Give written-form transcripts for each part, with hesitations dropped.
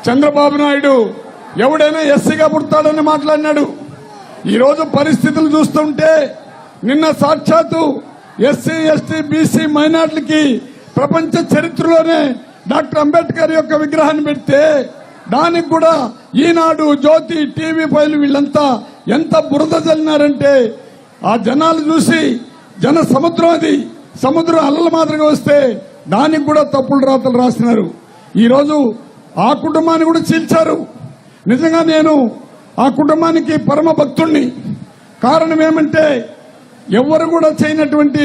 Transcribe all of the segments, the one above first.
చంద్రబాబు నాయుడు ఎవడైనా ఎస్సీగా పుడతాడని మాట్లాడినాడు. ఈరోజు పరిస్థితులు చూస్తుంటే నిన్న సాక్షాత్తు ఎస్సీ ఎస్టీ బీసీ మైనార్టీలకి ప్రపంచ చరిత్రలోనే డాక్టర్ అంబేద్కర్ యొక్క విగ్రహాన్ని పెడితే దానికి కూడా ఈనాడు జ్యోతి టీవీ ఫైలు వీళ్ళంతా ఎంత బురద జల్లినారంటే ఆ జనాలు చూసి జన సముద్రం అది సముద్రం అల్లల మాదిరిగా వస్తే దానికి కూడా తప్పులు రాతలు రాసినారు. ఈరోజు ఆ కుటుంబాన్ని కూడా చీల్చారు. నిజంగా నేను ఆ కుటుంబానికి పరమ భక్తుణ్ణి. కారణం ఏమంటే ఎవరు కూడా చేయనటువంటి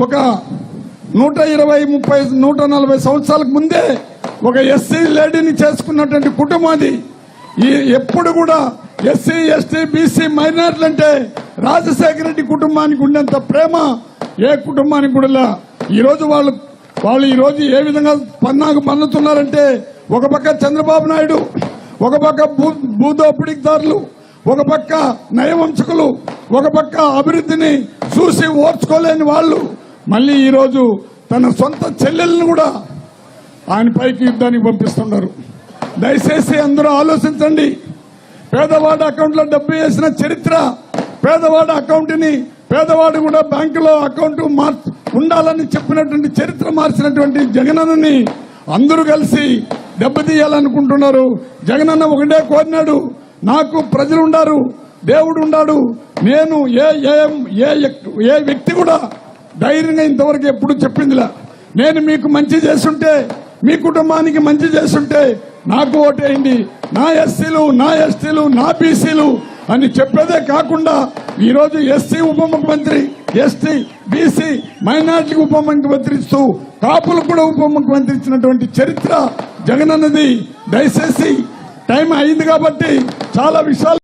ఒక 120, 30, 140 సంవత్సరాలకు ముందే ఒక ఎస్సీ లేడీని చేసుకున్నటువంటి కుటుంబం అది. ఎప్పుడు కూడా ఎస్సీ ఎస్టీ బీసీ మైనార్టీలు అంటే రాజశేఖర రెడ్డి కుటుంబానికి ఉండేంత ప్రేమ ఏ కుటుంబానికి కూడా. ఈరోజు వాళ్ళు ఈరోజు ఏ విధంగా పన్నాకు పన్నుతున్నారంటే ఒక పక్క చంద్రబాబు నాయుడు, ఒక పక్క భూదోపిడీదారులు, ఒక పక్క నయవంచకులు, ఒక పక్క అభివృద్ధిని చూసి ఓర్చుకోలేని వాళ్ళు మళ్ళీ ఈరోజు తన సొంత చెల్లెలను కూడా ఆయన పైకి యుద్ధానికి పంపిస్తున్నారు. దయచేసి అందరూ ఆలోచించండి. పేదవాడి అకౌంట్లో డబ్బు వేసిన చరిత్ర, పేదవాడి అకౌంట్ని పేదవాడు కూడా బ్యాంకులో అకౌంట్ ఉండాలని చెప్పినటువంటి చరిత్ర మార్చినటువంటి జగనన్నని అందరూ కలిసి దెబ్బతీయాలనుకుంటున్నారు. జగనన్న ఒకటే కోరినాడు, నాకు ప్రజలు ఉండారు, దేవుడు ఉండాడు, నేను ఏ వ్యక్తి కూడా ధైర్యంగా ఇంతవరకు ఎప్పుడు చెప్పిందిలా. నేను మీకు మంచి చేస్తుంటే, మీ కుటుంబానికి మంచి చేస్తుంటే నాకు ఓటేయండి, నా ఎస్సీలు నా ఎస్టీలు నా బీసీలు అని చెప్పేదే కాకుండా ఈరోజు ఎస్సీ ఉప ముఖ్యమంత్రి, ఎస్టీ బీసీ మైనార్టీకి ఉప ముఖ్యమంత్రి ఇస్తూ కాపులకు కూడా ఉప ముఖ్యమంత్రి ఇచ్చినటువంటి చరిత్ర జగనన్నది. దయచేసి టైం అయింది కాబట్టి చాలా విషయాలు